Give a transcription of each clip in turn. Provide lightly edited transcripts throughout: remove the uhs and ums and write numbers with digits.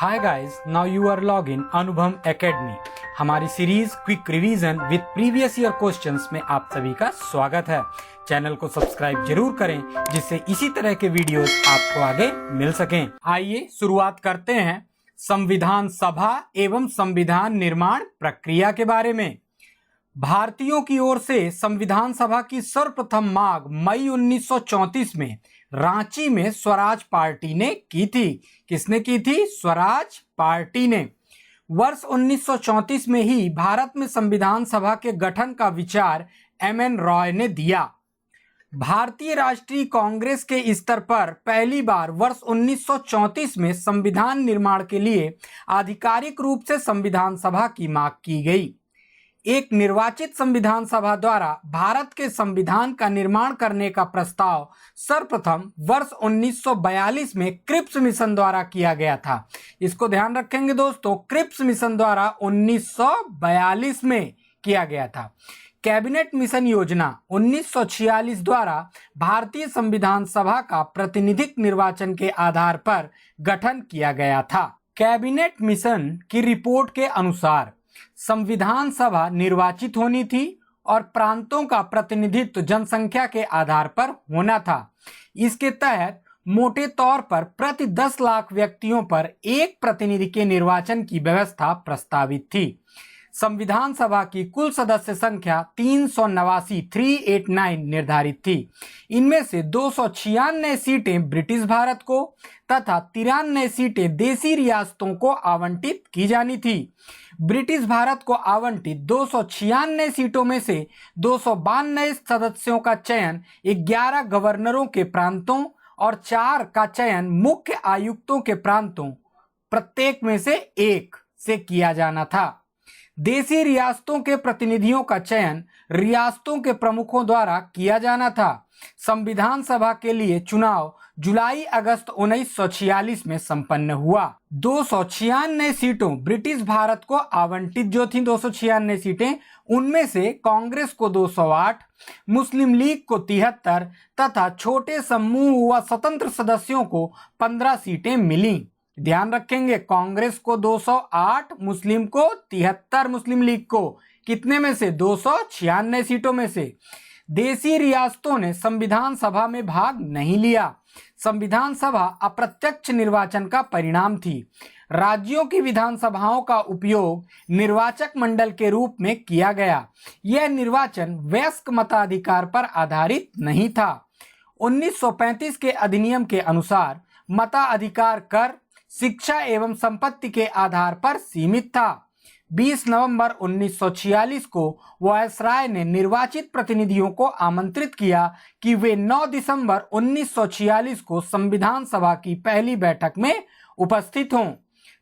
Hi guys, now you are log in Anubhav academy. हमारी series quick revision with previous year questions में आप सभी का स्वागत है। चैनल को सब्सक्राइब जरूर करें जिससे इसी तरह के वीडियोस आपको आगे मिल सकें। आइए शुरुआत करते हैं संविधान सभा एवं संविधान निर्माण प्रक्रिया के बारे में। भारतीयों की ओर से संविधान सभा की सर्वप्रथम मांग मई 1934 में रांची में स्वराज पार्टी ने की थी। किसने की थी? स्वराज पार्टी ने। वर्ष 1934 में ही भारत में संविधान सभा के गठन का विचार एम.एन. रॉय ने दिया। भारतीय राष्ट्रीय कांग्रेस के स्तर पर पहली बार वर्ष 1934 में संविधान निर्माण के लिए आधिकारिक रूप से संविधान सभा की मांग की गई। एक निर्वाचित संविधान सभा द्वारा भारत के संविधान का निर्माण करने का प्रस्ताव सर्वप्रथम वर्ष 1942 में क्रिप्स मिशन द्वारा किया गया था। इसको ध्यान रखेंगे दोस्तों, क्रिप्स मिशन द्वारा 1942 में किया गया था। कैबिनेट मिशन योजना 1946 द्वारा भारतीय संविधान सभा का प्रतिनिधिक निर्वाचन के आधार पर गठन किया गया था। कैबिनेट मिशन की रिपोर्ट के अनुसार संविधान सभा निर्वाचित होनी थी और प्रांतों का प्रतिनिधित्व जनसंख्या के आधार पर होना था। इसके तहत मोटे तौर पर प्रति 10 लाख व्यक्तियों पर एक प्रतिनिधि के निर्वाचन की व्यवस्था प्रस्तावित थी। संविधान सभा की कुल सदस्य संख्या 389 निर्धारित थी। इनमें से 296 सीटें ब्रिटिश भारत को तथा 93 सीटें देसी रियासतों को आवंटित की जानी थी। ब्रिटिश भारत को आवंटित 296 सीटों में से 292 सदस्यों का चयन 11 गवर्नरों के प्रांतों और 4 का चयन मुख्य आयुक्तों के प्रांतों प्रत्येक में से एक से किया जाना था। देसी रियासतों के प्रतिनिधियों का चयन रियासतों के प्रमुखों द्वारा किया जाना था। संविधान सभा के लिए चुनाव जुलाई-अगस्त 1946 में संपन्न हुआ। 296 सीटों ब्रिटिश भारत को आवंटित जो थी 296 सीटें, उनमें से कांग्रेस को 208, मुस्लिम लीग को 73 तथा छोटे समूह व स्वतंत्र सदस्यों को 15 सीटें मिली। ध्यान रखेंगे, कांग्रेस को 208, मुस्लिम को 73, मुस्लिम लीग को कितने में से? 296 सीटों में से। देसी रियासतों ने संविधान सभा में भाग नहीं लिया। संविधान सभा अप्रत्यक्ष निर्वाचन का परिणाम थी। राज्यों की विधानसभाओं का उपयोग निर्वाचक मंडल के रूप में किया गया। यह निर्वाचन वयस्क मताधिकार पर आधारित नहीं था। 1935 के अधिनियम के अनुसार मताधिकार कर, शिक्षा एवं संपत्ति के आधार पर सीमित था। 20 नवंबर 1946 को वायसराय ने निर्वाचित प्रतिनिधियों को आमंत्रित किया कि वे 9 दिसंबर 1946 को संविधान सभा की पहली बैठक में उपस्थित हों।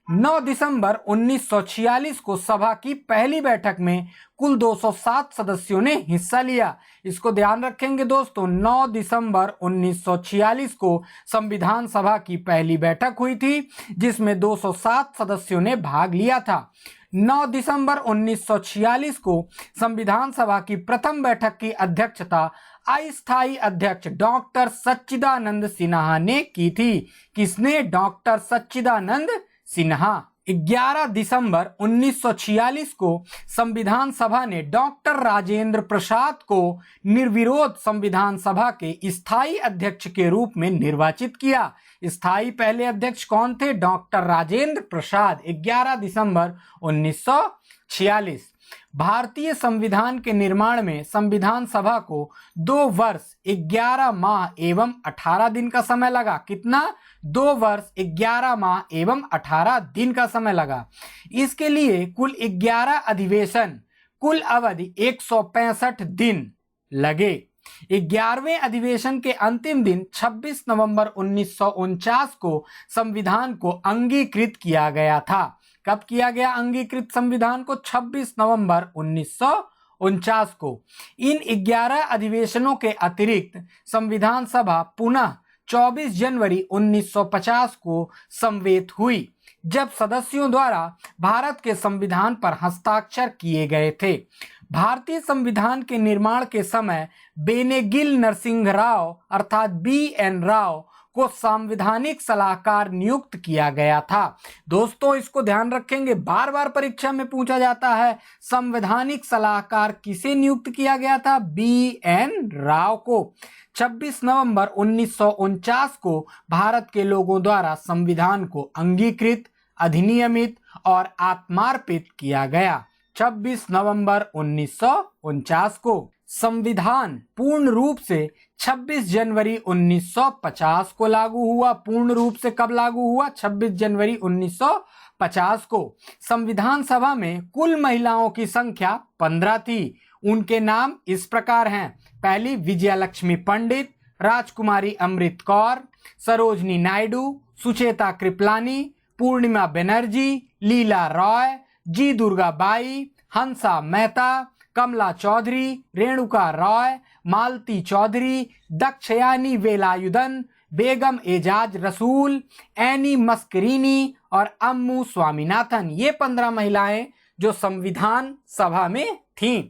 9 दिसंबर 1946 को सभा की पहली बैठक में कुल 207 सदस्यों ने हिस्सा लिया। इसको ध्यान रखेंगे दोस्तों, 9 दिसंबर 1946 को संविधान सभा की पहली बैठक हुई थी जिसमें 207 सदस्यों ने भाग लिया था। 9 दिसंबर 1946 को संविधान सभा की प्रथम बैठक की अध्यक्षता अस्थायी अध्यक्ष डॉक्टर सच्चिदानंद सिन्हा ने की थी। किसने? डॉक्टर सच्चिदानंद सिन्हा। 11 दिसंबर 1946 को संविधान सभा ने डॉक्टर राजेंद्र प्रसाद को निर्विरोध संविधान सभा के स्थायी अध्यक्ष के रूप में निर्वाचित किया। स्थायी पहले अध्यक्ष कौन थे? डॉक्टर राजेंद्र प्रसाद। 11 दिसंबर 1946। भारतीय संविधान के निर्माण में संविधान सभा को 2 वर्ष 11 माह एवं 18 दिन का समय लगा। कितना? 2 वर्ष 11 माह एवं 18 दिन का समय लगा। इसके लिए कुल 11 अधिवेशन, कुल अवधि 165 दिन लगे। 11वें अधिवेशन के अंतिम दिन 26 नवंबर 1949 को संविधान को अंगीकृत किया गया था। कब किया गया अंगीकृत संविधान को? 26 नवंबर 1949 को। इन 11 अधिवेशनों के अतिरिक्त संविधान सभा पुनः 24 जनवरी 1950 को समवेत हुई, जब सदस्यों द्वारा भारत के संविधान पर हस्ताक्षर किए गए थे। भारतीय संविधान के निर्माण के समय बेनेगिल नरसिंह राव अर्थात बी.एन. राव को संवैधानिक सलाहकार नियुक्त किया गया था। दोस्तों इसको ध्यान रखेंगे, बार बार परीक्षा में पूछा जाता है। संवैधानिक सलाहकार किसे नियुक्त किया गया था? BN राव को। 26 नवंबर 1949 को भारत के लोगों द्वारा संविधान को अंगीकृत, अधिनियमित और आत्मार्पित किया गया। 26 नवंबर 1949 को संविधान पूर्ण रूप से 26 जनवरी 1950 को लागू हुआ। पूर्ण रूप से कब लागू हुआ? 26 जनवरी 1950 को। संविधान सभा में कुल महिलाओं की संख्या 15 थी। उनके नाम इस प्रकार हैं। पहली विजयलक्ष्मी पंडित, राजकुमारी अमृत कौर, सरोजनी नायडू, सुचेता कृपलानी, पूर्णिमा बनर्जी, लीला रॉय, जी दुर्गा बाई, हंसा मेहता, कमला चौधरी, रेणुका रॉय, मालती चौधरी, दक्षयानी वेलायुधन, बेगम एजाज रसूल, एनी मस्करीनी और अम्मू स्वामीनाथन। ये 15 महिलाएं जो संविधान सभा में थीं।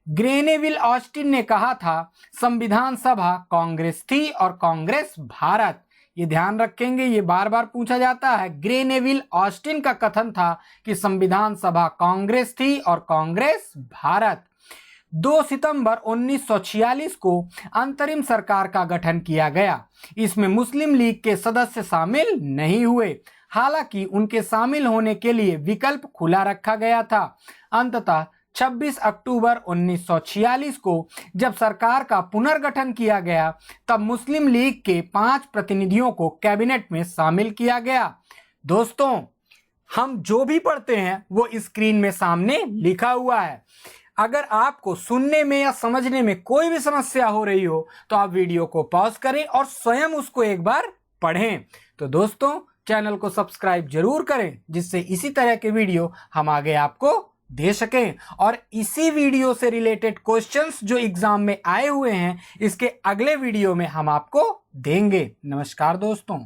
ग्रेनेविल ऑस्टिन ने कहा था संविधान सभा कांग्रेस थी और कांग्रेस भारत। ये ध्यान रखेंगे, ये बार बार पूछा जाता है। ग्रेनेविल ऑस्टिन का कथन था कि संविधान सभा कांग्रेस थी और कांग्रेस भारत। 2 सितंबर 1946 को अंतरिम सरकार का गठन किया गया। इसमें मुस्लिम लीग के सदस्य शामिल नहीं हुए, हालांकि उनके शामिल होने के लिए विकल्प खुला रखा गया था। अंततः 26 अक्टूबर 1946 को जब सरकार का पुनर्गठन किया गया, तब मुस्लिम लीग के 5 प्रतिनिधियों को कैबिनेट में शामिल किया गया। दोस्तों हम जो भी पढ़ते हैं वो स्क्रीन में सामने लिखा हुआ है। अगर आपको सुनने में या समझने में कोई भी समस्या हो रही हो तो आप वीडियो को पॉज करें और स्वयं उसको एक बार पढ़ें। तो दोस्तों चैनल को सब्सक्राइब जरूर करें, जिससे इसी तरह के वीडियो हम आगे आपको दे सकें। और इसी वीडियो से रिलेटेड क्वेश्चंस जो एग्जाम में आए हुए हैं, इसके अगले वीडियो में हम आपको देंगे। नमस्कार दोस्तों।